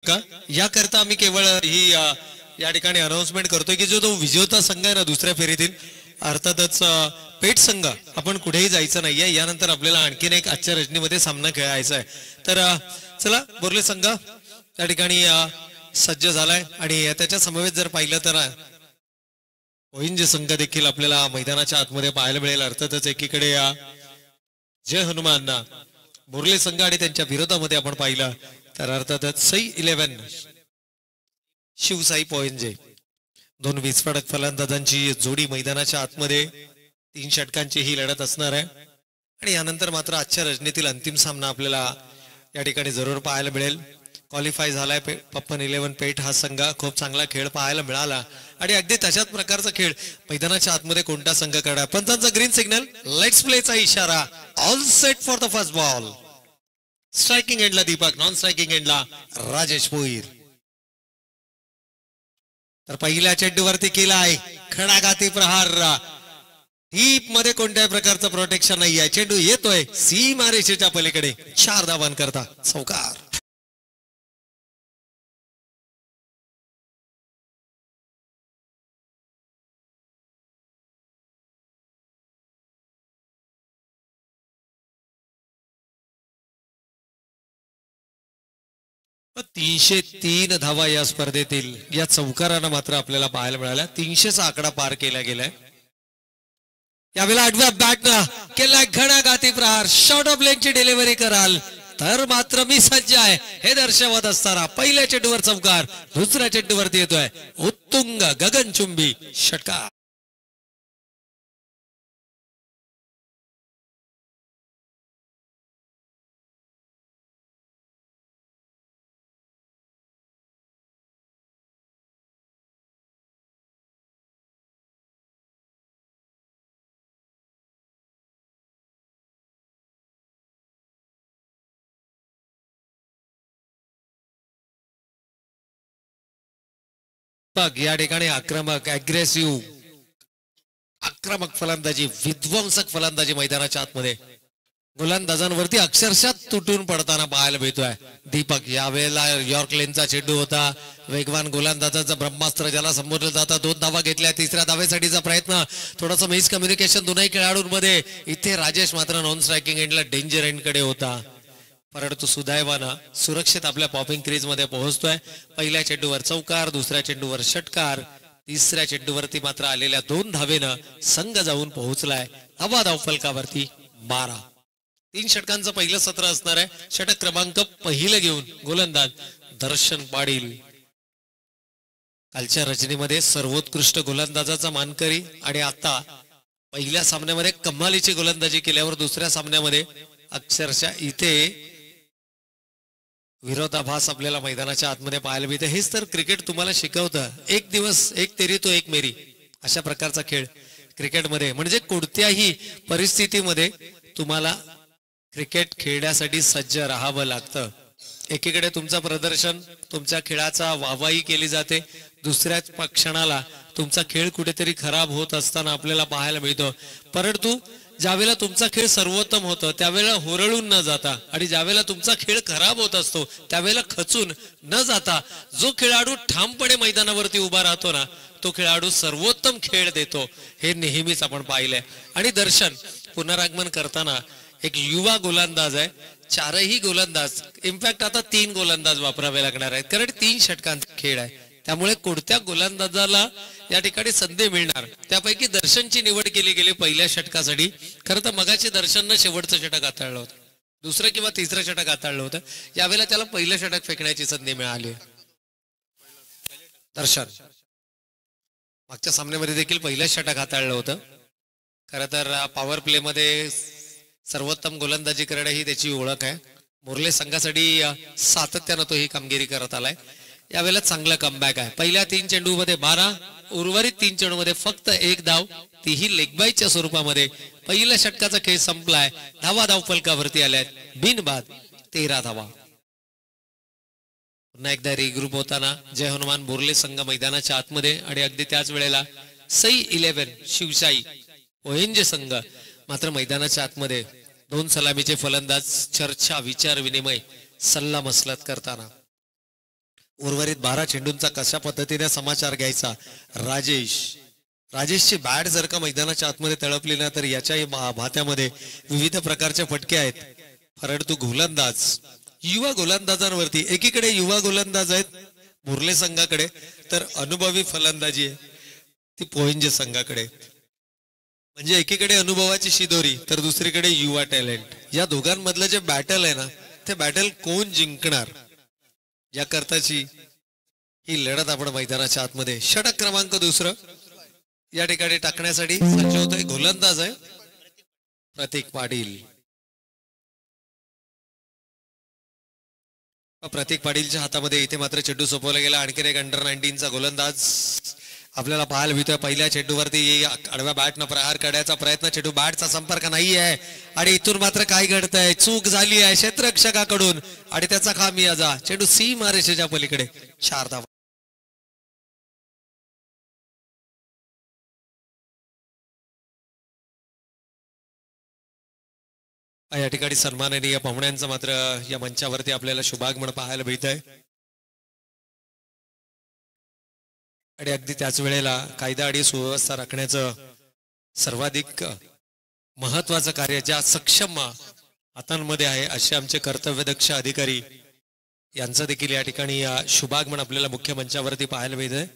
का याकरता आम्ही केवळ ही या ठिकाणी अनाउन्समेंट करतोय की जो तो विजेता संघ आहे ना दुसऱ्या फेरीतील अर्थातच पेठ संघ आपण कुठेही जायचं नाहीये. यानंतर आपल्याला आणखीन एक आजच्या रजनीमध्ये सामना खेळायचा आहे. तर चला बोरले संघ त्या ठिकाणी सज्ज झालाय आणि त्याच्या समवेत जर पाहिलं तर ओइंजे संघ देखील आपल्याला मैदानाच्या आतमध्ये पाहायला मिळेल. अर्थातच एकीकडे जय हनुमान बोरले संघ आणि त्यांच्या विरोधामध्ये आपण पाहिलं तर अर्थातच सई 11 शिवसाई पोइंजे दोन विस्फोटक फलंदाजांची जोडी मैदानाच्या आतमध्ये 3 षटकांची ही लढत असणार आहे. आणि यानंतर मात्र आजच्या रजनीतील अंतिम सामना आपल्याला या ठिकाणी जरूर पाहायला मिळेल. क्वालिफाय झालाय पप्पन 11 पेठ हा संघ. खूप चांगला खेळ पाहायला मिळाला आणि अगदी तशाच प्रकारचा खेळ मैदानाच्या आतमध्ये कोणता संघ करणार. पंचांचा ग्रीन सिग्नल लेट्स प्लेचा इशारा. All set for the first ball. Striking एंडला दीपक, नॉन स्ट्रायकिंग एंडला राजेश भोईर. तर पहिल्या चेंडूवरती केलाय खडाघाती प्रहार. डीप मध्ये कोणत्याही प्रकारचं प्रोटेक्शन नाही आहे. चेंडू येतोय सीमारेषेच्या पलीकडे 4 धावांन करता चौकार. तर 303 धावा या स्पर्धेतील या चौकारानं मात्र आपल्याला पाहायला मिळाल्या. 300चा आकडा पार केला गेलाय. यावेळेला आठव्या बॅटनं केलाय घणाघाती प्रहार. शॉर्ट ऑफ लेनची डिलिव्हरी कराल तर मात्र मी सज्ज आहे हे दर्शवत असताना पहिल्या चेंडूवर चौकार, दुसऱ्या चेंडूवरती येतोय उत्तुंग गगनचुंबी षटकार. या ठिकाणी आक्रमक आक्रमक फलंदाजी, विध्वंसक फलंदाजी मैदानाच्या आतमध्ये गोलंदाजांवरती अक्षरशः तुटून पडताना पाहायला मिळतोय. दीपक यावेळेला यॉर्क लेनचा चेंडू होता. वेगवान गोलंदाजाचा ब्रह्मास्त्र ज्याला संबोधलं जातं. 2 धावा घेतल्या. तिसऱ्या धावेसाठीचा प्रयत्न. थोडंसं मिस कम्युनिकेशन दोन्ही खेळाडूंमध्ये. इथे राजेश मात्र नॉन स्ट्रायकिंग एंडला डेंजर एंड कडे होता. परंतु सुदैवानं सुरक्षित आपल्या पॉपिंग क्रीज मध्ये पोहोचतोय. पहिल्या चेंडूवर चौकार, दुसऱ्या चेंडूवर षटकार, तिसऱ्या चेंडूवरती मात्र आलेल्या 2 धावेनं संघ जाऊन पोहोचलाय धावा धावफलकावरती 12. 3 षटकांचं पहिलं सत्र असणार आहे. षटक क्रमांक पहिलं घेऊन गोलंदाज दर्शन पाटील. कालच्या रचनेमध्ये सर्वोत्कृष्ट गोलंदाजाचा मानकरी आणि आता पहिल्या सामन्यामध्ये कमालीची गोलंदाजी केल्यावर दुसऱ्या सामन्यामध्ये अक्षरशः इथे विरोधाभास आपल्याला मैदानाच्या आतमध्ये पाहायला मिळते. हेच तर क्रिकेट तुम्हाला शिकवतं. एक दिवस एक तेरी तो एक मेरी अशा प्रकारचा खेळ क्रिकेटमध्ये. म्हणजे कोणत्याही परिस्थितीमध्ये तुम्हाला क्रिकेट खेळण्यासाठी सज्ज राहावं लागतं. एकीकडे तुमचं प्रदर्शन, तुमच्या खेळाचा वाहवाही केली जाते. दुसऱ्याच क्षणाला तुमचा खेळ कुठेतरी खराब होत असताना आपल्याला पाहायला मिळतो. परंतु ज्यावेळेला तुमचा खेळ सर्वोत्तम होतो त्यावेळेला होरळून न जाता आणि ज्यावेळेला तुमचा खेळ खराब होत असतो त्यावेळेला खचून न जाता जो खेळाडू ठामपणे मैदानावरती उभा राहतो ना तो खेळाडू सर्वोत्तम खेळ देतो. हे नेहमीच आपण पाहिलंय. आणि दर्शन पुनरागमन करताना एक युवा गोलंदाज आहे. 4ही गोलंदाज, इनफॅक्ट आता 3 गोलंदाज वापरावे लागणार आहेत कारण 3 षटकांचा खेळ आहे. त्यामुळे कोणत्या गोलंदाजाला या ठिकाणी संधी मिळणार त्यापैकी दर्शनची निवड केली गेली पहिल्या षटकासाठी. खरं तर मगाची दर्शननं शेवटचं षटक हाताळलं होतं, दुसरं किंवा तिसरं षटक हाताळलं होतं. यावेळेला त्याला पहिलं षटक फेकण्याची संधी मिळाली. दर्शन मागच्या सामन्यामध्ये देखील पहिलं षटक हाताळलं होतं. खरं तर पॉवर प्ले मध्ये सर्वोत्तम गोलंदाजी करणं ही त्याची ओळख आहे. बोरले संघासाठी सातत्यानं तो ही कामगिरी करत आलाय. यावेळेला चांगला कमबॅक आहे. पहिल्या 3 चेंडूमध्ये 12, उर्वरित 3 चेंडूमध्ये फक्त 1 धाव, तीही लेगबाईच्या स्वरूपामध्ये. पहिल्या षटकाचा खेळ संपलाय. धावा धावफलकावरती आल्यात बिनबाद 13 धावा. पुन्हा एकदा रिग्रुप होताना जय हनुमान बोरले संघ मैदानाच्या आतमध्ये आणि अगदी त्याच वेळेला सई 11 शिवसाई ओएनजे संघ मात्र मैदानाच्या आतमध्ये. 2 सलामीचे फलंदाज चर्चा, विचार विनिमय, सल्ला मसलत करताना उर्वरित 12 चेंडूंचा कशा पद्धतीने समाचार घ्यायचा. राजेशची बॅट जर का मैदानाच्या आतमध्ये तळपली ना तर याच्याही भात्यामध्ये विविध प्रकारचे फटके आहेत. परंतु गोलंदाज युवा गोलंदाजांवरती एकीकडे युवा गोलंदाज आहेत मुरले संघाकडे तर अनुभवी फलंदाजी आहे ती पोइंजे संघाकडे. म्हणजे एकीकडे अनुभवाची शिदोरी तर दुसरीकडे युवा टॅलेंट. या दोघांमधलं जे बॅटल आहे ना ते बॅटल कोण जिंकणार याकरताची ही लढत आपण मैदानाच्या आतमध्ये षटक क्रमांक 2 या ठिकाणी टाकण्यासाठी सज्ज होतोय. गोलंदाज आहे प्रतीक पाटील. प्रतीक पाटीलच्या हातामध्ये इथे मात्र चेंडू सोपवला गेला. आणखीन एक अंडर 19चा गोलंदाज आपल्याला पाहायला मिळतोय. पहिल्या चेंडूवरती आडव्या बॅटनं प्रहार करण्याचा प्रयत्न. चेंडू बॅटचा संपर्क नाही आहे आणि इथून मात्र काय घडतंय. चूक झाली आहे क्षेत्ररक्षकाकडून आणि त्याचा खामियाजा. चेंडू सीमा रेषेच्या पलीकडे 4 धावा. या ठिकाणी सन्माननीय पाहुण्यांचं मात्र या मंचावरती आपल्याला शुभागमन पाहायला मिळत आहे. आणि अगदी त्याच वेळेला कायदा आणि सुव्यवस्था राखण्याचं सर्वाधिक महत्वाचं कार्य ज्या सक्षम हातांमध्ये आहे असे आमचे कर्तव्यदक्ष अधिकारी यांचं देखील या ठिकाणी शुभागमन आपल्याला मुख्य मंचावरती पाहायला मिळत आहे.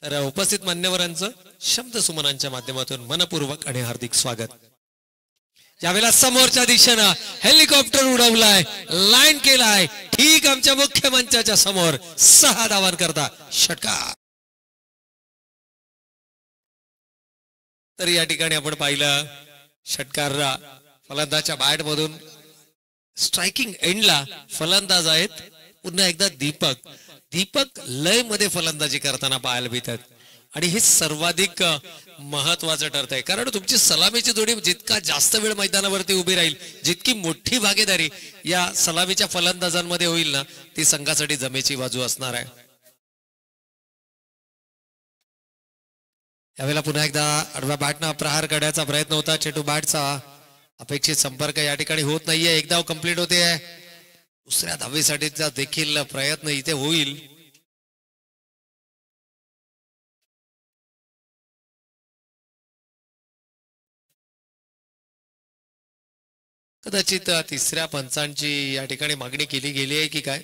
तर उपस्थित मान्यवरांचं शब्द सुमनांच्या माध्यमातून मनपूर्वक आणि हार्दिक स्वागत. यावेळेला समोरच्या दिशेनं हेलिकॉप्टर उडवलाय लाईन केलाय ठीक आमच्या मुख्य मंचाच्या समोर 6 धावांकरता षटकार. तर या ठिकाणी आपण पाहिलं षटकार फलंदाजच्या बॅट मधून स्ट्रायकिंग एंडला फलंदाज आहेत पुन्हा एकदा दीपक लय मध्ये फलंदाजी करताना पाहायला मिळतात. आणि हे सर्वाधिक महत्वाचं ठरत आहे कारण तुमची सलामीची जोडी जितका जास्त वेळ मैदानावरती उभी राहील जितकी मोठी भागीदारी या सलामीच्या फलंदाजांमध्ये होईल ना ती संघासाठी जमेची बाजू असणार आहे. यावेळेला पुन्हा एकदा आडव्या बॅटनं प्रहार करण्याचा प्रयत्न होता. चेंडू बॅटचा अपेक्षित संपर्क या ठिकाणी होत नाहीये. एक धाव कंप्लीट होते. दुसऱ्या धावेसाठीचा देखील प्रयत्न इथे होईल. कदाचित तिसऱ्या पंचांची या ठिकाणी मागणी केली गेली आहे की काय.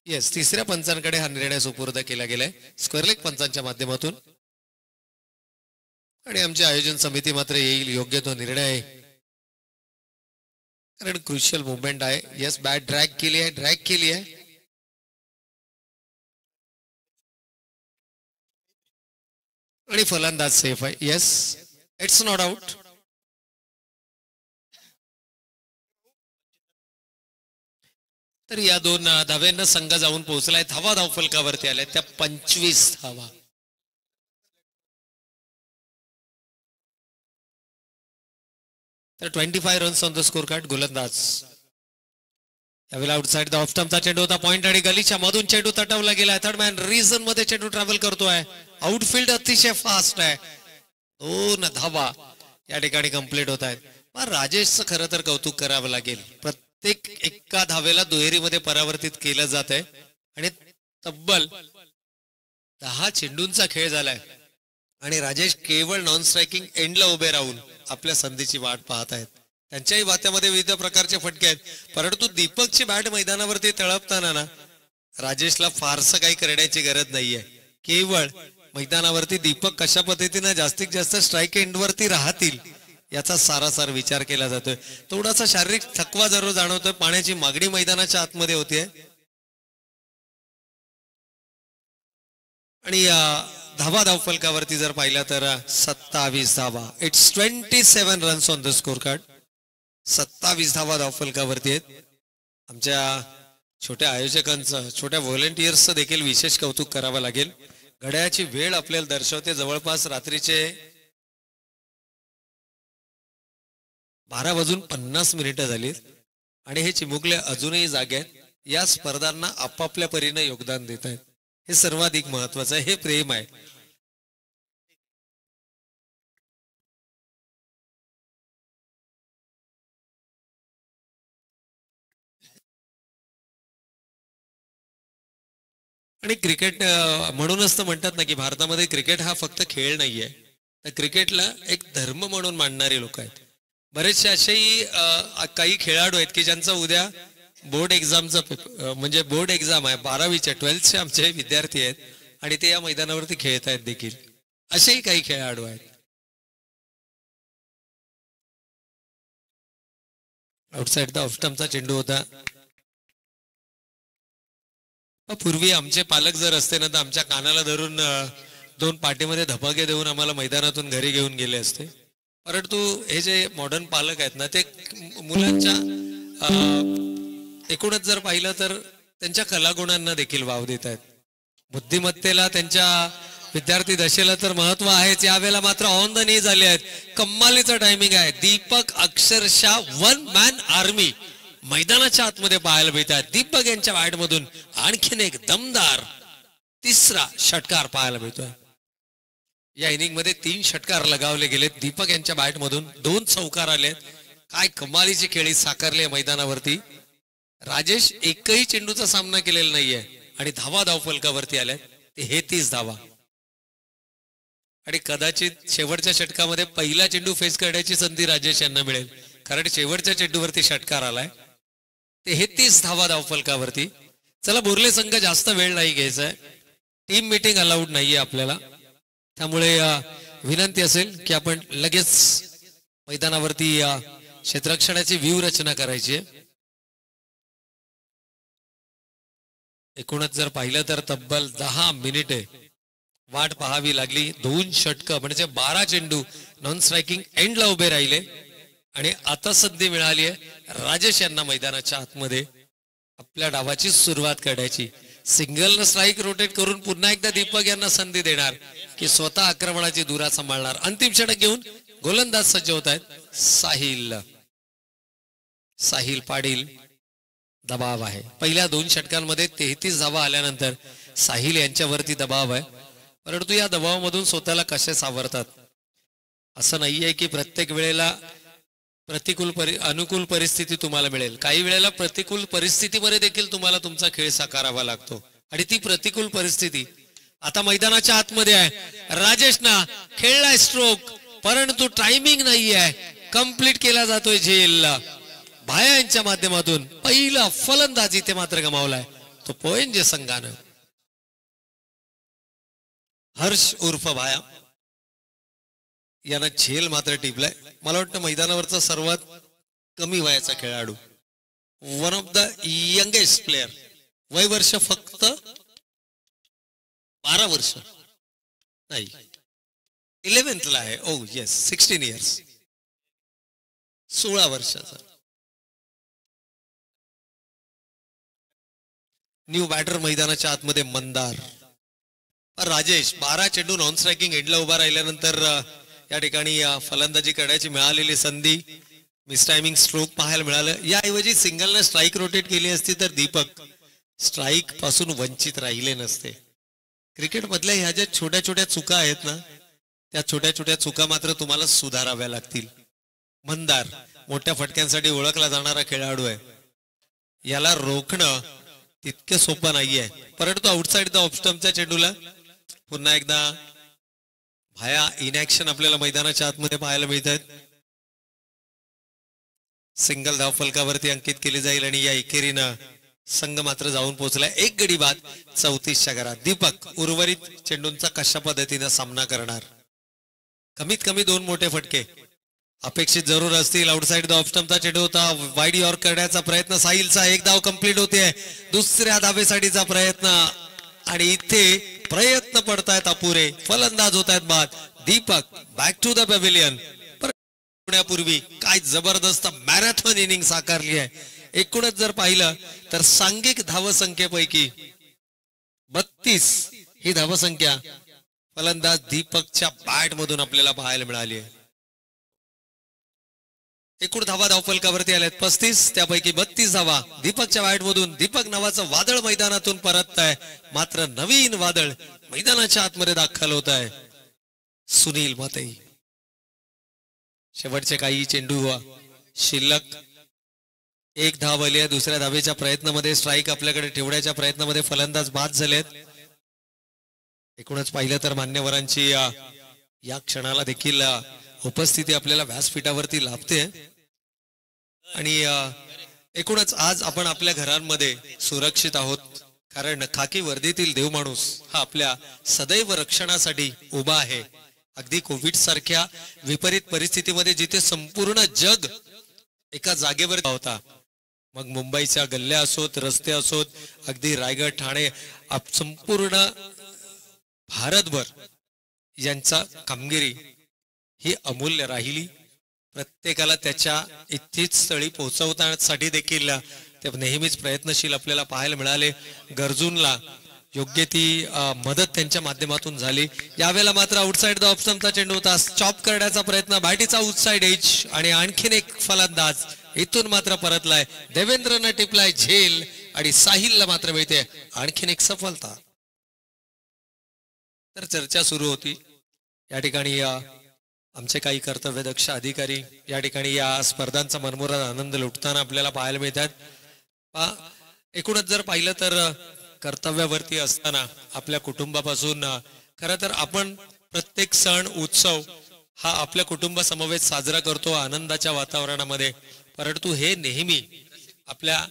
येस तिसऱ्या पंचांकडे हा निर्णय सुपूर्द केला गेलाय स्क्वेअर लेग पंचांच्या माध्यमातून आणि आमची आयोजन समिती मात्र येईल योग्य तो निर्णय कारण क्रुशियल मुवमेंट आहे. येस बॅट ड्रॅग केली आहे आणि फलंदाज सेफ आहे. Yes it's not out. तर या 2 धाव्यांना संघ जाऊन पोहोचलाय. धाव फलकावरती आल्या त्या 25 धावा. तर 25 runs on the score card. गोलंदाज यावेळेला आउटसाइड द ऑफ स्टंपचा चेंडू होता. पॉइंट आणि गलीच्या मधून चेंडू तटवला गेलाय. थर्ड मॅन रिझन मध्ये चेंडू ट्रॅव्हल करतोय. आउटफील्ड अतिशय फास्ट आहे. 2 धावा या ठिकाणी कंप्लीट होत आहेत. राजेशचं खरं तर कौतुक करावं लागेल. प्रत्येक एका धावेला दुहेरीमध्ये परावर्तित केलं जात आहे आणि तब्बल 10 चेंडूंचा खेळ झालाय आणि राजेश केवळ नॉन स्ट्रायकिंग एंडला उभे राहून आपल्या संधीची वाट पाहत आहेत. त्यांच्याही वात्यामध्ये विविध प्रकारचे फटके आहेत परंतु दीपकची बॅट मैदानावरती तळपताना ना राजेशला फारसं काही करण्याची गरज नाहीये. केवळ मैदानावरती दीपक कशा पद्धतीने जास्तीत जास्त स्ट्राईक एंडवरती राहतील याचा सारासार विचार केला जातोय. थोडासा शारीरिक थकवा जरूर जाणवतोय. पाण्याची मागणी मैदानाच्या आतमध्ये होतीये आणि धाव फलकावरती जर पाहिला तर 27 धावा. It's 27 runs on the score card. 27 धावा धाव फलकावरती आहेत. आमच्या छोट्या आयोजकांचं छोट्या व्हॉलेंटियर्सचं देखील विशेष कौतुक करावं लागेल. घड्याळाची वेळ आपल्याला दर्शवते जवळपास रात्रीचे 12:50 झाली आणि हे चिमुकले अजूनही जागे आहेत. या स्पर्धांना आपापल्या परीने योगदान देत आहेत. हे सर्वाधिक महत्वाचं आहे. हे प्रेम आहे. आणि क्रिकेट म्हणूनच तर म्हणतात ना की भारतामध्ये क्रिकेट हा फक्त खेळ नाहीये, तर क्रिकेटला एक धर्म म्हणून मानणारे लोक आहेत. बरेचसे असेही काही खेळाडू आहेत की ज्यांचा उद्या बोर्ड एक्झामचा म्हणजे बोर्ड एक्झाम आहे, 12वीच्या 12thचे आमचे विद्यार्थी आहेत आणि ते या मैदानावरती खेळत आहेत देखील. असेही काही खेळाडू आहेत. आउटसाइड द ऑफ स्टंपचा चेंडू होता. पूर्वी आमचे पालक जर असते ना तर आमच्या कानाला धरून 2 पाठीमध्ये धपाके देऊन आम्हाला मैदानातून घरी घेऊन गेले असते. परंतु हे जे मॉडर्न पालक आहेत ना ते मुलांच्या एकूणच जर पाहिलं तर त्यांच्या कलागुणांना देखील वाव देत आहेत. बुद्धिमत्तेला त्यांच्या विद्यार्थी दशेला तर महत्व आहेच, यावेळेला मात्र ऑन द नी झाले आहेत. कम्मालीचं टायमिंग आहे. दीपक अक्षरशः 1 मॅन आर्मी मैदानाच्या आतमध्ये पाहायला मिळतात. दीपक यांच्या बॅट मधून आणखीन एक दमदार तिसरा षटकार पाहायला मिळतोय. या इनिंग मध्ये 3 षटकार लगावले गेलेत. दीपक यांच्या बॅट मधून 2 चौकार आलेत. काय कमालीची खेळी साकारली मैदानावरती. राजेश एकही चेंडूचा सामना केलेला नाहीये आणि धावा धावफलकावरती आल्यात ते हे 30 धावा. आणि कदाचित शेवटच्या षटकामध्ये पहिला चेंडू फेस करण्याची संधी राजेश यांना मिळेल, कारण शेवटच्या चेंडूवरती षटकार आलाय. ते हे 30 धावा धावफलकावरती. चला, बोर्ले संघ जास्त वेळ नाही घ्यायचा आहे. टीम मीटिंग अलाउड नाहीये आपल्याला, त्यामुळे विनंती असेल की आपण लगेच मैदानावरती क्षेत्ररक्षणाची व्यूहरचना करायची आहे. एकूणच जर पाहिलं तर तब्बल 10 मिनिटे वाट पाहावी लागली. 2 षटकं म्हणजे 12 चेंडू नॉन स्ट्रायकिंग एंडला उभे राहिले आणि आता संधी मिळाली आहे राजेश यांना मैदानाच्या आतमध्ये आपल्या डावाची सुरुवात करायची. सिंगल स्ट्राईक रोटेट करून पुन्हा एकदा दीपक यांना संधी देणार की स्वतः आक्रमणाची धुरा सांभाळणार. अंतिम षटक घेऊन गोलंदाज सज्ज होत आहेत. साहिल पाटील दबाव आहे. पहिल्या 2 षटकांमध्ये 33 धावा आल्यानंतर साहिल यांच्यावरती दबाव आहे. परंतु या दबावामधून स्वतःला कसे सावरतात असं नाहीये की प्रत्येक वेळेला अनुकूल परिस्थिती तुम्हाला मिळेल. काही वेळेला प्रतिकूल परिस्थितीमध्ये देखील तुम्हाला तुमचा खेळ साकारावा लागतो आणि ती प्रतिकूल परिस्थिती आता मैदानाच्या आतमध्ये आहे. राजेशना खेळलाय स्ट्रोक, परंतु टायमिंग नाही आहे. कंप्लीट केला जातोय झेल. भाया यांच्या माध्यमातून पहिला फलंदाज इथे मात्र गमावलाय तो पोएंजे संघानं. हर्ष उर्फ भाया यानं झेल मात्र टिपलाय. मला वाटतं मैदानावरचा सर्वात कमी वयाचा खेळाडू, one of the youngest player. वय वर्ष फक्त 12 वर्ष नाही, 11th ला आहे. ओ येस, 16 इयर्स, 16 वर्षाचा न्यू बॅटर मैदानाच्या आतमध्ये मंदार. राजेश 12 चेंडू नॉन स्ट्रायकिंग एंडला उभा राहिल्यानंतर या ठिकाणी फलंदाजी करण्याची मिळालेली संधी मिस टायमिंग स्ट्रोक पाहायला मिळालं. याऐवजी सिंगलने स्ट्राईक रोटेट केली असती तर दीपक स्ट्राईक पासून वंचित राहिले नसते. क्रिकेट मधल्या ह्या ज्या छोट्या छोट्या चुका आहेत ना, त्या छोट्या छोट्या चुका मात्र तुम्हाला सुधाराव्या लागतील. मंदार मोठ्या फटक्यांसाठी ओळखला जाणारा खेळाडू आहे. याला रोखणं तितकं सोपं नाहीये. परंतु आउटसाइड द ऑफ स्टंपच्या चेंडूला पुन्हा एकदा भाया इन ऍक्शन आपल्याला मैदानाच्या आतमध्ये पाहायला मिळत आहेत. सिंगल धाव फलकावरती अंकित केली जाईल आणि या एकेरीनं संघ मात्र जाऊन पोहोचलाय 1 गडी बाद 34च्या घरात. दीपक उर्वरित चेंडूंचा कशा पद्धतीने सामना करणार. कमीत कमी 2 मोठे फटके अपेक्षित जरूर असतील. आउटसाइड द ऑफ स्टंपचा चेंडू होता. वाईड यॉर्क करण्याचा प्रयत्न साहिलचा. 1 धाव कंप्लीट होते. दुसऱ्या धावेसाठीचा प्रयत्न आणि इथे प्रयत्न पडतायत अपुरे. फलंदाज होत आहेत बाद. दीपक बॅक टू द पॅव्हिलियन. पूर्वी काय जबरदस्त मॅरेथॉन इनिंग साकारली आहे. एकूणच जर पाहिलं तर सांघिक धावसंख्येपैकी 32 ही धावसंख्या फलंदाज दीपकच्या बॅट मधून आपल्याला पाहायला मिळाली आहे. एकूण धावा धावफलकावरती आल्यात 35, त्यापैकी 32 धावा दीपकच्या बॅट मधून. दीपक नावाचं वादळ मैदानातून परत आहे. मात्र नवीन वादळ मैदानाच्या आतमध्ये दाखल होत आहे. सुनील माते. शेवटचे काही चेंडू शिल्लक. 1 धाव आली आहे. दुसऱ्या धावेच्या प्रयत्नामध्ये स्ट्राईक आपल्याकडे ठेवण्याच्या प्रयत्नामध्ये फलंदाज बाद झालेत. एकूणच पाहिलं तर मान्यवरांची या क्षणाला देखील उपस्थिती आपल्याला व्यासपीठावरती लाभते आणि एकूणच आज आपण आपल्या घरांमध्ये सुरक्षित आहोत कारण खाकी वर्दीतील देव माणूस हा आपल्या सदैव रक्षणासाठी उभा आहे. अगदी कोविड सारख्या विपरीत परिस्थितीमध्ये जिथे संपूर्ण जग एका जागेवर होता, मग मुंबईच्या गल्ल्या असोत, रस्ते असोत, अगदी रायगड, ठाणे, संपूर्ण भारतभर यांचा कामगिरी ही अमूल्य राहिली. प्रत्येकाला त्याच्या इच्छित स्थळी पोहोचवण्यासाठी देखील ते नेहमीच प्रयत्नशील आपल्याला पाहायला मिळाले. गरजूंना योग्य ती मदत त्यांच्या माध्यमातून झाली. यावेळेला मात्र आउटसाइड द ऑफ स्टंपचा चेंडू होता, स्टॉप करण्याचा प्रयत्न, बॅटीचा आउटसाइड एज आणि आणखीन एक फलंदाज इथून मात्र परतलाय. देवेंद्रनं टिपलाय झेल आणि साहिलला मात्र मिळते आणखीन एक सफलता. तर चर्चा सुरू होती या ठिकाणी. आमचे काही कर्तव्यदक्ष अधिकारी या ठिकाणी या स्पर्धांचा मनमुराद आनंद लुटताना आपल्याला पाहायला मिळतात. एकूणच जर पाहिलं तर कर्तव्यावरती असताना आपल्या कुटुंबापासून खरं तर आपण प्रत्येक सण उत्सव हा आपल्या कुटुंबासमवेत साजरा करतो आनंदाच्या वातावरणामध्ये, परंतु हे नेहमी आपल्या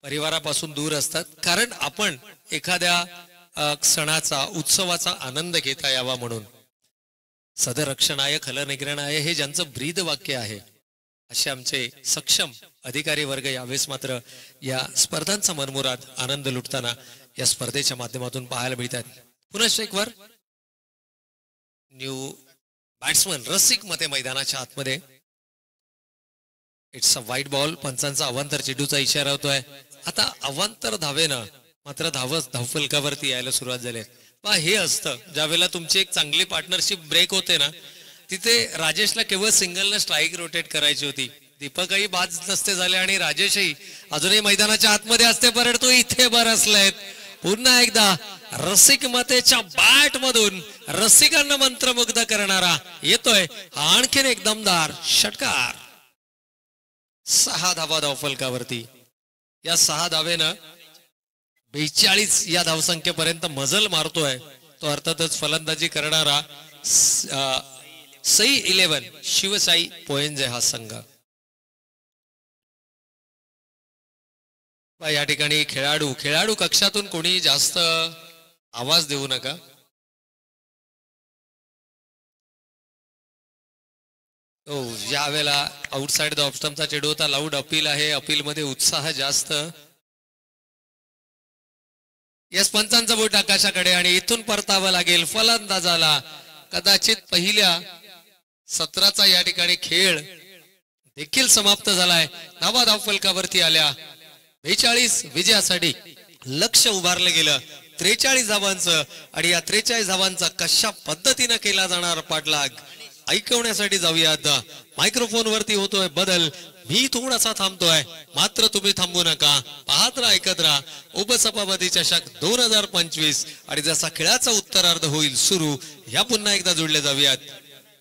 परिवारापासून दूर असतात कारण आपण एखाद्या सणाचा उत्सवाचा आनंद घेता यावा म्हणून. सदरक्षणाय खलनिग्रहणाय हे ज्यांचं ब्रीद वाक्य आहे असे आमचे सक्षम अधिकारी वर्ग यावेळेस मात्र या स्पर्धांचा मनमुराद आनंद लुटताना या स्पर्धेच्या माध्यमातून पाहायला मिळतात. पुनश्च एक वर न्यू बॅट्समन रसिक मते मैदानाच्या आतमध्ये. It's a wide ball. पंचांचा अवांतर चेंडूचा इशारा होतोय. आता अवांतर धावेनं मात्र धावफलकावरती यायला सुरुवात झाली. हे असतं ज्यावेळेला तुमची एक चांगली पार्टनरशिप ब्रेक होते ना, तिथे राजेशला केवळ सिंगलनं स्ट्राईक रोटेट करायची होती. दीपकही बाज नसते झाले आणि राजेशही अजूनही मैदानाच्या आतमध्ये असते, परंतु इथे बरसलेत. पुन्हा एकदा रसिक मतेच्या बॅट मधून रसिकांना मंत्रमुग्ध करणारा येतोय आणखीन एक दमदार षटकार. 6 धावा धावफलकावरती. या 6 धावेनं 42 या धावसंख्येपर्यंत मजल मारतोय तो अर्थातच फलंदाजी करणारा सई 11 शिवसाई पोयंजे हा संघ. या ठिकाणी खेळाडू कक्षातून कोणी जास्त आवाज देऊ नका. यावेळेला आउटसाइड द ऑफ स्टंपचा चेंडू होता. लाऊड अपील आहे. अपील मध्ये उत्साह जास्त. यस पंचांचा बोट आकाशाकडे आणि इथून परतावं लागेल फलंदाजाला. कदाचित पहिल्या सत्राचा या ठिकाणी खेळ देखील समाप्त झालाय. धावा धावफलकावरती आल्या. 42 विजयासाठी लक्ष उभारलं गेलं 43 धावांचं आणि या 43 धावांचा कशा पद्धतीनं केला जाणार पाठलाग ऐकवण्यासाठी जाऊयात. मायक्रोफोन वरती होतोय बदल. मी थोडासा थांबतोय मात्र तुम्ही थांबू नका. पाहत राहा, ऐकत राहा. उपसभापती चषक 2025 आणि जसा खेळाचा उत्तरार्ध होईल सुरू, या पुन्हा एकदा जोडले जाऊयात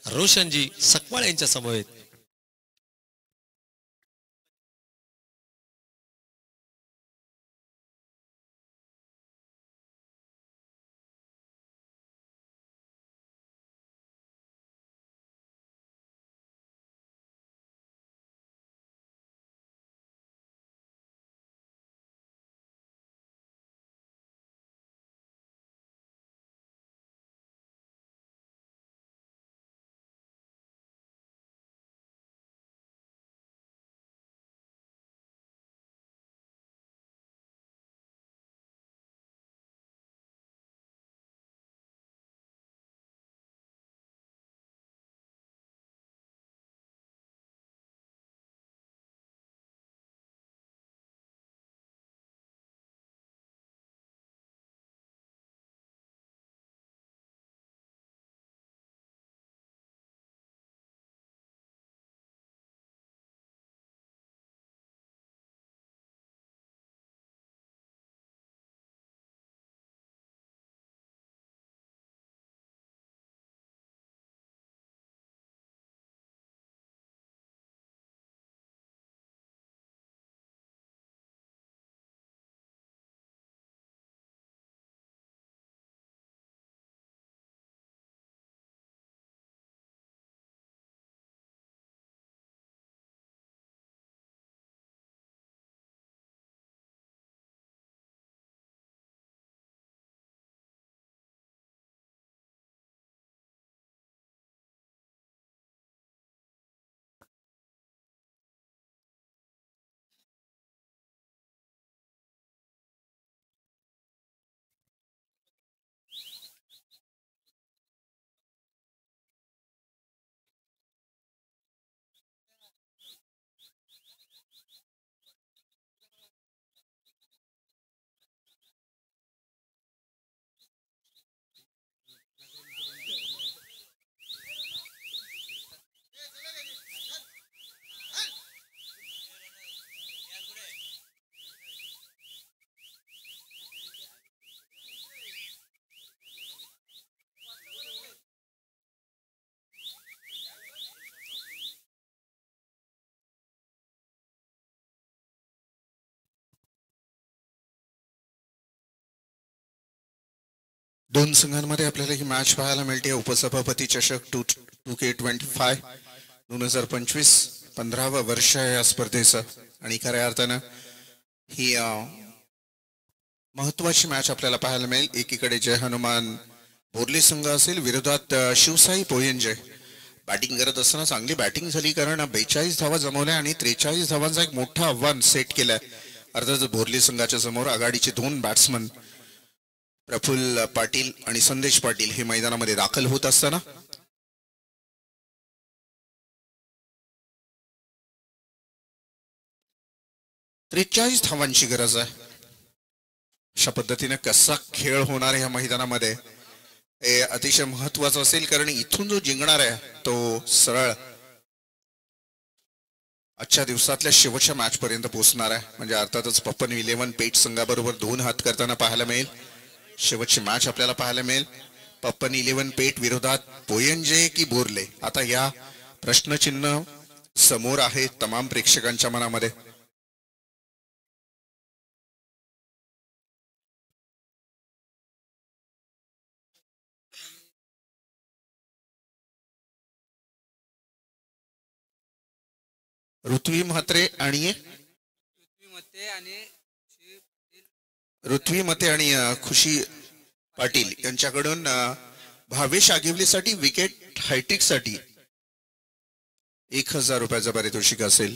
रोशनजी सकपाळ यांच्या समवेत. दोन संघांमध्ये आपल्याला ही मॅच पाहायला मिळते. उपसभापती चषक 2K25 2025 15वं वर्ष आहे या स्पर्धेचं आणि खऱ्या अर्थानं ही महत्वाची मॅच आपल्याला पाहायला मिळेल. एकीकडे जय हनुमान बोर्ले संघ असेल, विरोधात शिवसाई पोयंजे. बॅटिंग करत असताना चांगली बॅटिंग झाली, कारण 42 धावा जमवल्या आणि 43 धावांचा एक मोठं आव्हान सेट केलंय. अर्थात बोर्ले संघाच्या समोर आघाडीचे दोन बॅट्समन प्रफुल्ल पाटील आणि संदेश पाटील हे मैदानामध्ये दाखल होत असताना त्रेचाळीस धावांची गरज आहे. अशा पद्धतीने कसा खेळ होणार आहे या मैदानामध्ये हे अतिशय महत्वाचं असेल, कारण इथून जो जिंकणार आहे तो सरळ आजच्या दिवसातल्या शेवटच्या मॅच पर्यंत पोहोचणार आहे. म्हणजे अर्थातच पप्पन 11 पेट संघाबरोबर 2 हात करताना पाहायला मिळेल. शेवटची मॅच आपल्याला पाहायला मिळेल. पप्पन 11 पेट विरोधात पोयंजे की बोर्ले. आता या प्रश्नचिन्ह समोर आहे तमाम प्रेक्षकांच्या मनामध्ये. ऋत्वी मते आणि खुशी पाटील यांच्याकडून भावेश आगिवलेसाठी विकेट हायट्रिक साठी 1000 रुपयाचं पारितोषिक असेल.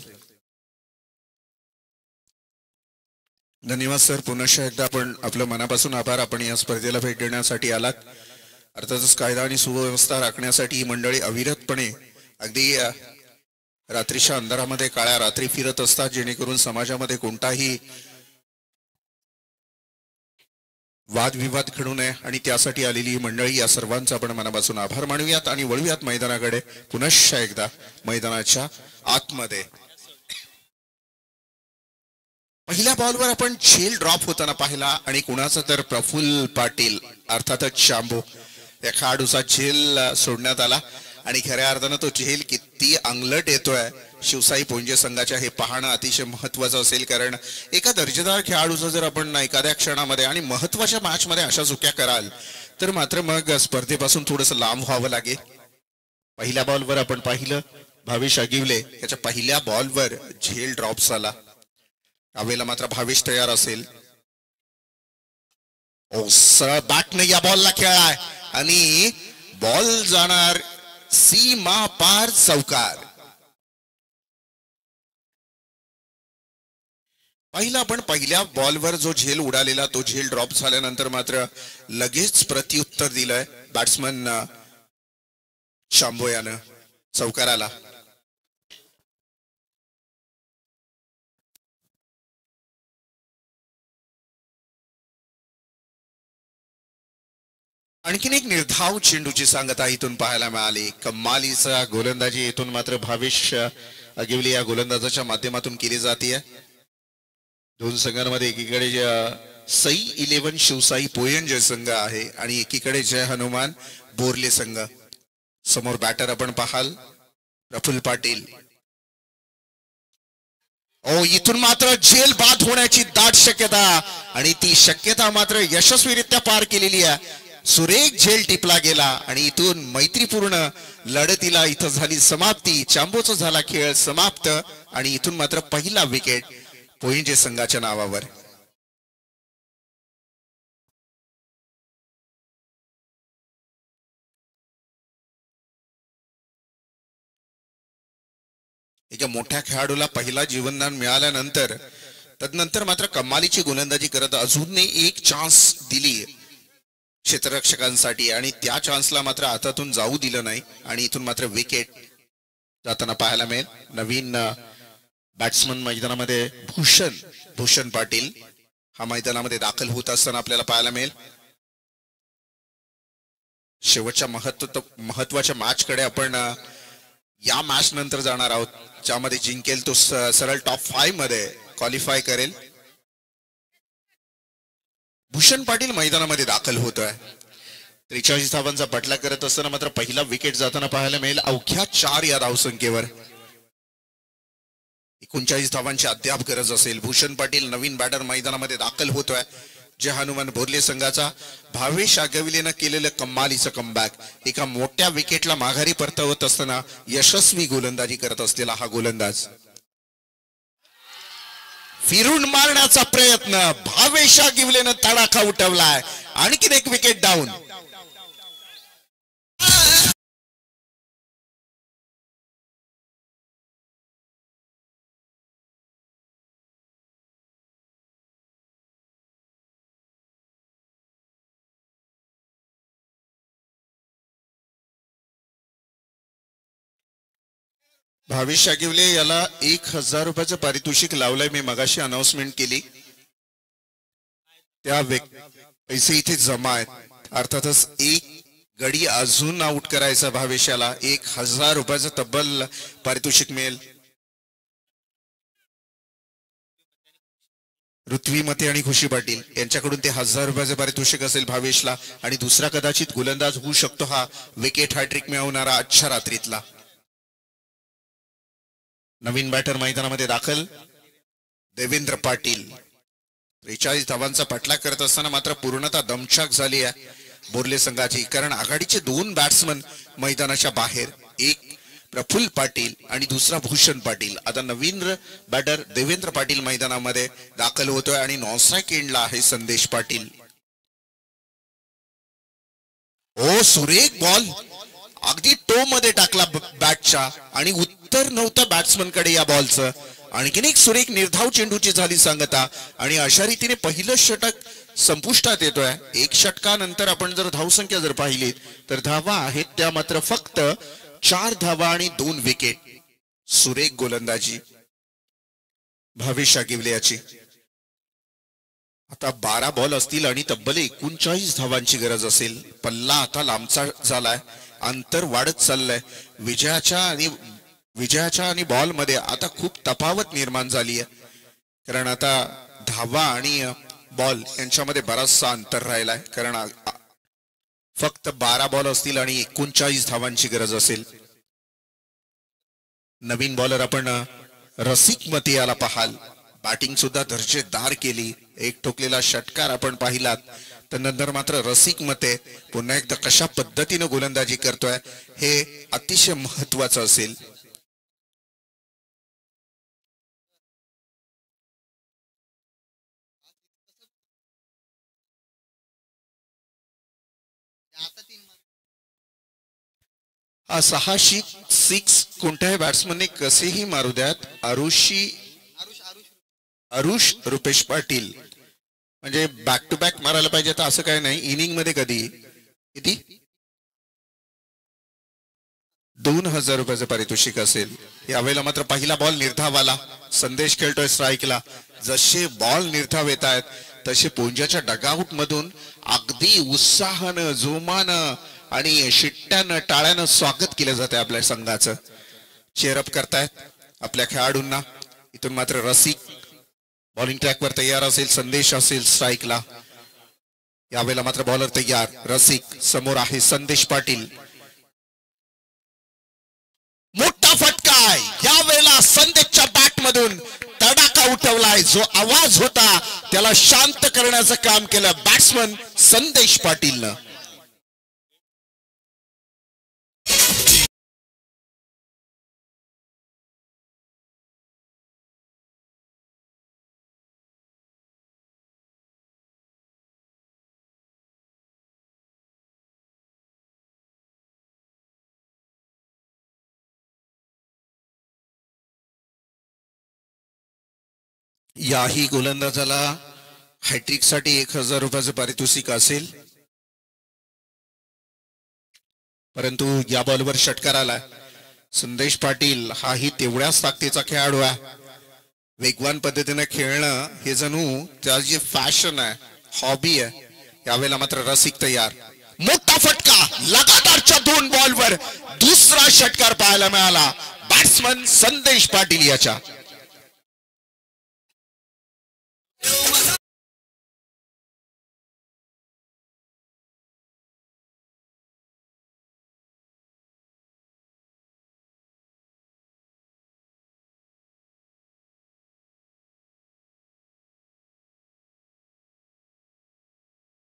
धन्यवाद सर. पुन्हा एकदा आपण आपलं मनापासून आभार. आपण या स्पर्धेला भेट देण्यासाठी आलात. अर्थातच कायदा आणि सुव्यवस्था राखण्यासाठी ही मंडळी अविरतपणे अगदी रात्रीच्या अंधारामध्ये काळ्या रात्री फिरत असतात, जेणेकरून समाजामध्ये कोणताही वादविवाद घडू नये आणि त्यासाठी आलेली ही मंडळी, या सर्वांचा आपण मनापासून आभार मानूयात आणि वळूयात मैदानाकडे. पुनश्च एकदा मैदानाच्या आतमध्ये पहिल्या बॉलवर आपण झेल ड्रॉप होताना पाहिला आणि कुणाचा तर प्रफुल्ल पाटील अर्थातच शांभू या खेळाडूचा झेल सोडण्यात आला आणि खऱ्या अर्थानं तो झेल किती अंगलट येतोय शिवसाई पोंजे संघाच्या हे पाहणं अतिशय महत्वाचं असेल. कारण एका दर्जेदार खेळाडूचं जर आपण एखाद्या क्षणामध्ये आणि महत्वाच्या मॅच मध्ये अशा चुक्या कराल तर मात्र मग स्पर्धेपासून थोडंसं लांब व्हावं लागेल. पहिल्या बॉलवर आपण पाहिलं भावेश आगिवले याच्या पहिल्या बॉलवर झेल ड्रॉप झाला. यावेळेला मात्र भावेश तयार असेल. सरळ बॅटने या बॉलला खेळाय आणि बॉल जाणार सीमा पार चौकार. पहिल्या बॉलवर जो झेल उडालेला तो झेल ड्रॉप झाल्यानंतर मात्र लगेच प्रत्युत्तर दिलंय बॅट्समन शांभो यानं चौकाराला. आणखीन एक निर्धाव चेंडूची सांगता इथून पाहायला मिळाली. कमालीचा गोलंदाजी इथून मात्र भावेश आगिवले या गोलंदाजाच्या माध्यमातून केली जाते. दोन संघांमध्ये एकीकडे सई 11 शिवसाई पोयंजे संघ आहे आणि एकीकडे जय हनुमान बोर्ले संघ. समोर बॅटर आपण पाहाल प्रफुल्ल पाटील. इथून मात्र झेल बाद होण्याची दाट शक्यता आणि ती शक्यता मात्र यशस्वीरित्या पार केलेली आहे. सुरेख झेल टिपला गेला आणि इथून मैत्रीपूर्ण लढतीला इथं झाली समाप्ती. चांबोचा झाला खेळ समाप्त आणि इथून मात्र पहिला विकेट पोयंजे संघाच्या नावावर. एका मोठ्या खेळाडूला पहिला जीवनदान मिळाल्यानंतर तदनंतर मात्र कमालीची गोलंदाजी करत अजूनही एक चान्स दिली क्षेत्ररक्षकांसाठी आणि त्या चान्सला मात्र हातातून जाऊ दिलं नाही आणि इथून मात्र विकेट जाताना पाहायला मिळेल. नवीन बॅट्समन मैदानामध्ये भूषण पाटील हा मैदानामध्ये दाखल होत असताना आपल्याला पाहायला मिळेल. शेवटच्या महत्वाच्या मॅच कडे आपण या मॅच नंतर जाणार आहोत, ज्यामध्ये जिंकेल तो सरळ टॉप 5 मध्ये क्वालिफाय करेल. भूषण पाटील मैदानामध्ये दाखल होतोय. 43 धावांचा पटला करत असताना मात्र पहिला विकेट जाताना पाहायला मिळेल अवघ्या 4 या धावसंख्येवर. 39 धावांची अद्याप गरज असेल. भूषण पाटील नवीन बॅटर मैदानामध्ये दाखल होतोय. जे हनुमान बोर्ले संघाचा भावेश आगविलेनं केलेलं कमालीचं कमबॅक, एका मोठ्या विकेटला माघारी परतवत असताना यशस्वी गोलंदाजी करत असलेला हा गोलंदाज. फिरून मारण्याचा प्रयत्न, भावेश आगविलेनं तडाखा उठवलाय. आणखीन एक विकेट डाऊन. भावेश आगिवले याला 1000 रुपयाचं पारितोषिक लावलंय. मी मगाशी अनाउन्समेंट केली. त्या पैसे इथे जमा आहेत. अर्थातच एक गडी अजून आउट करायचा भावेशाला 1000 रुपयाचं तब्बल पारितोषिक मिळेल. ऋत्वी मते आणि खुशी पाटील यांच्याकडून ते 1000 रुपयाचं पारितोषिक असेल भावेशला. आणि दुसरा कदाचित गोलंदाज होऊ शकतो हा विकेट हॅट्रिक मिळवणारा आजच्या रात्रीतला. नवीन बॅटर मैदानामध्ये दाखल देवेंद्र पाटील. 43 धावांचा पाठलाग करत असताना मात्र पूर्णतः दमछाक झाली आहे बोर्ले संघाची. कारण आघाडीचे 2 बॅट्समन मैदानाच्या बाहेर, एक प्रफुल्ल पाटील आणि दुसरा भूषण पाटील. आता नवीन बॅटर देवेंद्र पाटील मैदानामध्ये दाखल होतोय आणि नॉनस्ट्राईक एंडला आहे संदेश पाटील. ओ सुरेख बॉल, अगदी टो मध्ये टाकला बॅटच्या आणि उत्तर नव्हतं बॅट्समन कडे या बॉलचं. आणखीन एक सुरेख निर्धाव चेंडूची झाली सांगता आणि अशा रीतीने पहिलं षटक संपुष्टात येतोय. एक षटकानंतर आपण जर धावसंख्या जर पाहिली तर धावा आहेत त्या मात्र फक्त 4 धावा आणि 2 विकेट. सुरेख गोलंदाजी भावेश आगिवले याची. आता 12 बॉल असतील आणि तब्बल 39 धावांची गरज असेल. पल्ला आता लांबचा झालाय, अंतर वाढत चाललंय. विजयाच्या आणि बॉल मध्ये आता खूप तफावत निर्माण झाली आहे. कारण आता धावा आणि बॉल यांच्यामध्ये बराचसा अंतर राहिलाय. कारण फक्त 12 बॉल असतील आणि 39 धावांची गरज असेल. नवीन बॉलर आपण रसिक मते याला पाहाल. बॅटिंग सुद्धा दर्जेदार केली. एक ठोकलेला षटकार आपण पाहिलात. तर नंतर मात्र रसिक मते पुन्हा एकदा कशा पद्धतीने गोलंदाजी करतोय हे अतिशय महत्वाचं असेल. हा 6 कोणत्याही बॅट्समनने कसेही मारू द्यात. अरुष रुपेश पाटील म्हणजे बॅक टू बॅक मारायला पाहिजे तर असं काही नाही. इनिंग मध्ये कधी किती 2000 रुपयाचं पारितोषिक असेल. यावेळेला मात्र पहिला बॉल निर्धावाला. संदेश खेळतोय स्ट्राईकला. जसे बॉल निर्धाव येत आहेत तसे पोंजाच्या डगआउट मधून अगदी उत्साहानं, जोमानं आणि शिट्ट्यानं, टाळ्यानं स्वागत केलं जाते आपल्या संघाचं. चेअरअप करतायत आपल्या खेळाडूंना. इथून मात्र रसिक बॉलिंग ट्रॅकवर तयार असेल. संदेश असेल स्ट्राईकला. यावेळेला मात्र बॉलर तयार. रसिक समोर आहे संदेश पाटील. मोठा फटका यावेळेला संदेशच्या बॅट मधून तडाखा उठवलाय. जो आवाज होता त्याला शांत करण्याचं काम केलं बॅट्समन संदेश पाटीलनं. याही गोलंदाजाला हॅट्रिक साठी 1000 रुपयाचं पारितोषिक असेल. परंतु या बॉलवर षटकार आला. संदेश पाटील हाही तेवढ्याच ताकदीचा खेळाडू आहे. वेगवान पद्धतीने खेळणं हे जणू त्याची फॅशन आहे, हॉबी आहे. यावेळेला मात्र रसिक तयार. मोठा फटका लगातारच्या 2 बॉलवर दुसरा षटकार पाहायला मिळाला बॅट्समन संदेश पाटील याच्या.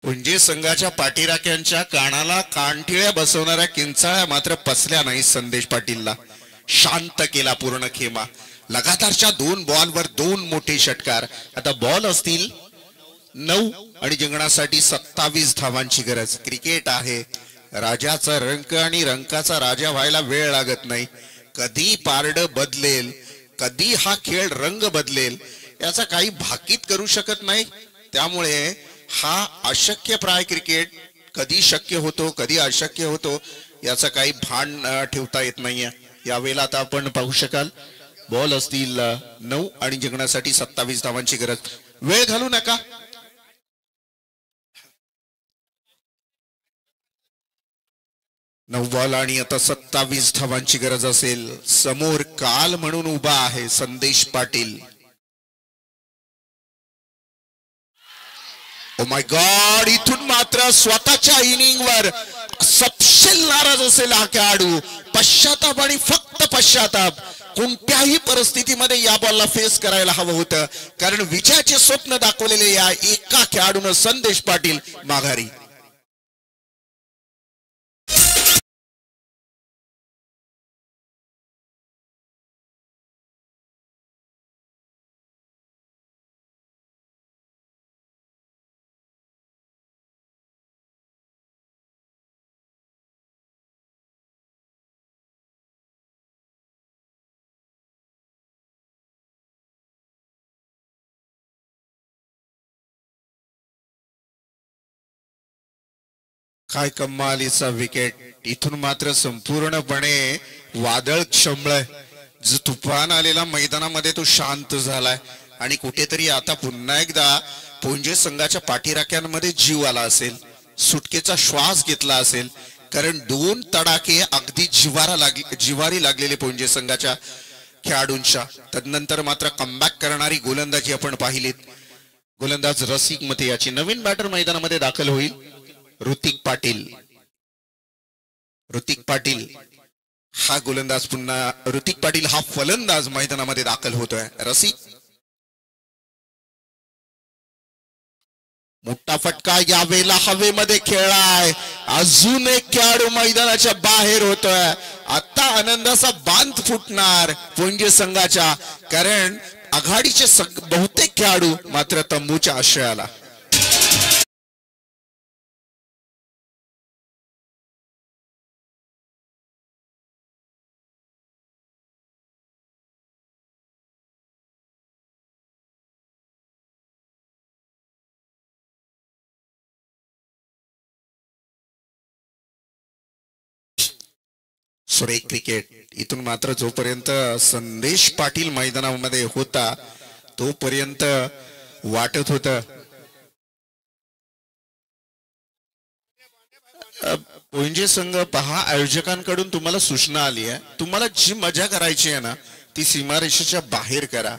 पुंजे संघाच्या पाठीराख्यांच्या कानाला कानठिळ्या बसवणाऱ्या किंचाळ्या मात्र पसल्या नाही. संदेश पाटीलला शांत केला पूर्ण खेमा. लगातारच्या 2 बॉलवर 2 मोठे षटकार. आता बॉल असतील 9 आणि जिंकण्यासाठी 27 धावांची गरज. क्रिकेट आहे, राजाचा रंक आणि रंकाचा राजा व्हायला वेळ लागत नाही. कधी पारड बदलेल, कधी हा खेळ रंग बदलेल याचा काही भाकीत करू शकत नाही. त्यामुळे हा अशक्यप्राय क्रिकेट कधी शक्य होतो कधी अशक्य होतो याचा काही भान ठेवता येत नाहीये. यावेळेला आता आपण पाहू शकाल बॉल असतील 9 आणि जिंकण्यासाठी 27 धावांची गरज. वेळ घालू नका. नऊ बॉल आणि आता 27 धावांची गरज असेल. समोर काल म्हणून उभा आहे संदेश पाटील. ओ माय गॉड, इथून मात्र स्वतःच्या इनिंगवर सपशेल नाराज असेल हा खेळाडू. पश्चाताप आणि फक्त पश्चाताप. कोणत्याही परिस्थितीमध्ये या बॉलला फेस करायला हवं होतं, कारण विजयाचे स्वप्न दाखवलेले या एका खेळाडूनं संदेश पाटील माघारी. काय कमालीचा विकेट. इथून मात्र संपूर्णपणे वादळ क्षमळय. जो तुफान आलेला मैदानामध्ये तो शांत झालाय आणि कुठेतरी आता पुन्हा एकदा पुंजे संघाच्या पाठीराख्यांमध्ये जीव आला असेल, सुटकेचा श्वास घेतला असेल, कारण 2 तडाखे अगदी जिवारी लागलेले पुंजे संघाच्या खेळाडूंच्या. तदनंतर मात्र कमबॅक करणारी गोलंदाजी आपण पाहिलीत. गोलंदाज रसिक मते याची नवीन बॅटर मैदानामध्ये दाखल होईल. ऋतिक पाटील हा गोलंदाज पुन्हा ऋतिक पाटील हा फलंदाज मैदानामध्ये दाखल होतोय. रसिक मोठा फटका यावेळेला हवेमध्ये खेळलाय. अजून एक खेळाडू मैदानाच्या बाहेर होतोय. आता आनंदाचा बांध फुटणार पुंजे संघाच्या, कारण आघाडीचे बहुतेक खेळाडू मात्र तंबूच्या आश्रयाला. सुरेख क्रिकेट. इथून मात्र जोपर्यंत संदेश पाटील मैदानामध्ये होता तोपर्यंत वाटत होत पुंजे संघ पहा, आयोजकांकडून तुम्हाला सूचना आली आहे. तुम्हाला जी मजा करायची आहे ना ती सीमारेषेच्या बाहेर करा.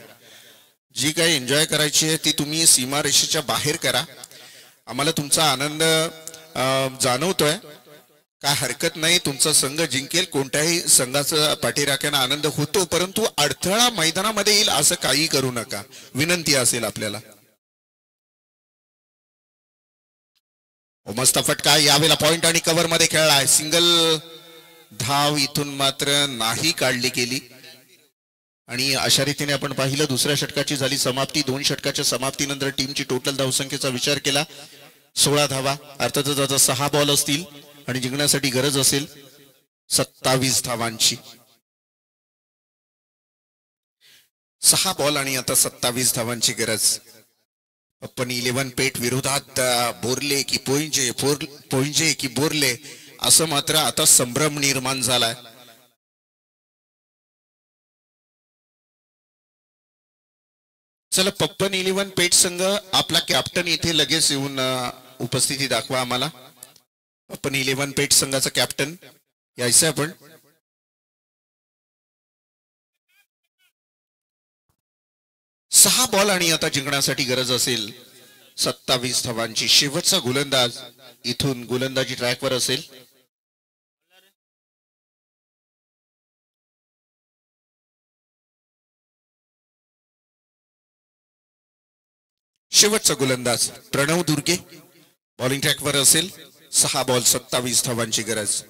जी काही एन्जॉय करायची आहे ती तुम्ही सीमारेषेच्या बाहेर करा. आम्हाला तुमचा आनंद जाणवतोय, काय हरकत नाही. तुमचा संघ जिंकेल, कोणत्याही संघाचा पाठीराख्यानं आनंद होतो, परंतु अडथळा मैदानामध्ये येईल असं काही करू नका, विनंती असेल आपल्याला. मस्त फटका यावेळेला पॉइंट आणि कव्हर मध्ये खेळलाय. सिंगल धाव इथून मात्र नाही काढली गेली आणि अशा रीतीने आपण पाहिलं दुसऱ्या षटकाची झाली समाप्ती. 2 षटकाच्या समाप्तीनंतर टीमची टोटल धावसंख्येचा विचार केला 16 धावा. अर्थातच आता 6 बॉल असतील आणि जिंकण्यासाठी गरज असेल 27 धावांची. 6 बॉल आणि आता 27 धावांची गरज. पण 11 पेट विरोधात बोरले की पोंजे की बोरले असं मात्र आता संभ्रम निर्माण झालाय. चला, पप्पन 11 पेट संघ आपला कॅप्टन इथे लगेच येऊन उपस्थिती दाखवा आम्हाला. पप्पन 11 पेट संघाचा कॅप्टन यायचं आपण. सहा बॉल आणि आता जिंकण्यासाठी गरज असेल 27 धावांची. शेवटचा गोलंदाज इथून गोलंदाजी ट्रॅकवर असेल. शेवटचा गोलंदाज प्रणव दुर्गे. बॉलिंग ट्रॅकवर असेल. 6 बॉल 27 धावांची गरज.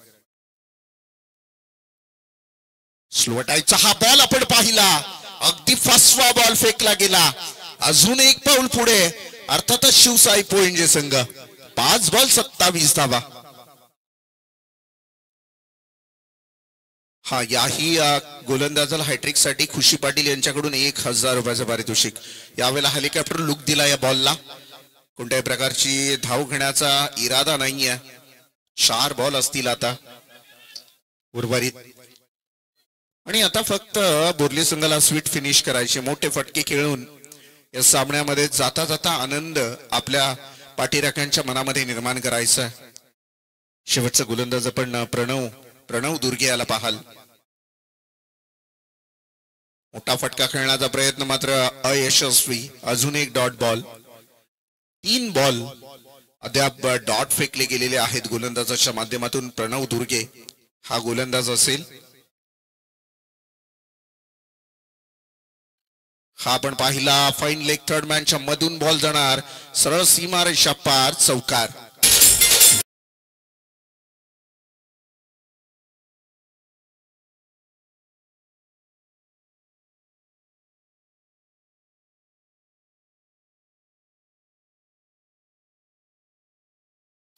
स्लोटायचा हा बॉल आपण पाहिला. अगदी फसवा बॉल फेकला गेला. अजून एक पाऊल पुढे. अर्थातच शिवसाई पोइंजे संघ 5 बॉल 27 धावा. हा याही गोलंदाजाला हॅट्रिक साठी खुशी पाटील यांच्याकडून 1000 रुपयाचं पारितोषिक. यावेळेला हेलिकॉप्टर लुक दिला या बॉलला. कोणत्याही प्रकारची धाव घेण्याचा इरादा नाहीये. 4 बॉल असतील आता उर्वरित. आणि आता फक्त बोर्ली संघाला स्वीट फिनिश करायचे. मोठे फटके खेळून या सामन्यामध्ये जाता जाता आनंद आपल्या पाठीराख्यांच्या मनामध्ये निर्माण करायचा. शेवटचा गोलंदाज आपण प्रणव दुर्गे याला पाहाल. मोठा फटका खेळण्याचा प्रयत्न मात्र अयशस्वी. अजून एक डॉट बॉल. 3 बॉल अद्याप डॉट फेकले गेलेले आहेत गोलंदाजाच्या माध्यमातून. प्रणव दुर्गे हा गोलंदाज असेल. हा आपण पाहिला. फाईन लेग थर्ड मॅनच्या मधून बॉल जाणार. सरळ सीमारेषा पार. चौकार.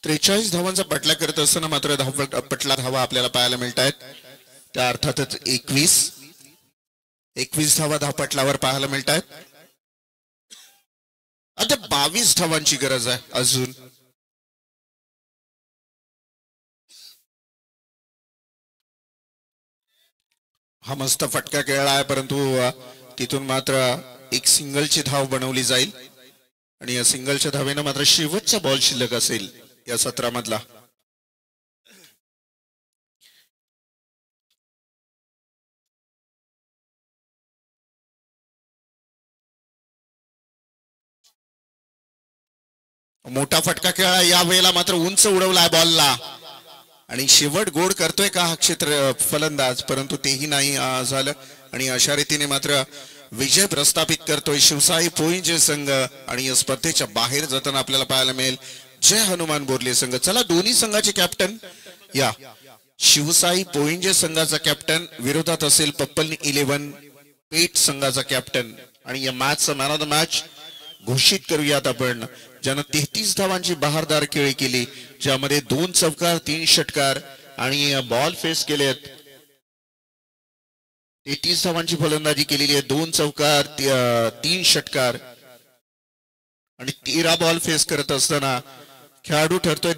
त्रेचाळीस धावांचा पटला करत असताना मात्र पटला धावा आपल्याला पाहायला मिळत आहेत. त्या अर्थातच 21 धावा धावपटलावर पाहायला मिळत आहेत. आता 22 धावांची गरज आहे अजून. हा मस्त फटका खेळला आहे परंतु तिथून मात्र एक सिंगलची धाव बनवली जाईल. आणि या सिंगलच्या धावेनं मात्र शेवटचा बॉल शिल्लक असेल या सत्रामधला. मोठा फटका खेळला. या वेळेला मात्र उंच उडवलाय बॉलला. आणि शेवट गोड करतोय का हा क्षेत्र फलंदाज, परंतु तेही नाही झालं. आणि अशा रीतीने मात्र विजय प्रस्थापित करतोय शिवसाई पोइंजे संघ. आणि या स्पर्धेच्या बाहेर जाताना आपल्याला पाहायला मिळेल जय हनुमान बोर्ले संघ. चला दोन्ही संघाचे कॅप्टन या. शिवसाई पोइंजे संघाचा कॅप्टन विरोधात असेल पप्पल 11 पेट संघाचा कॅप्टन. आणि या मॅचचा मॅन ऑफ द मॅच घोषित करूयात आपण, ज्यानं 33 धावांची बहारदार खेळी केली, ज्यामध्ये 2 चौकार 3 षटकार आणि बॉल फेस केलेत. 33 धावांची फलंदाजी केलेली आहे. 2 चौकार 3 षटकार आणि 13 बॉल फेस करत असताना खेळाडू ठरतोय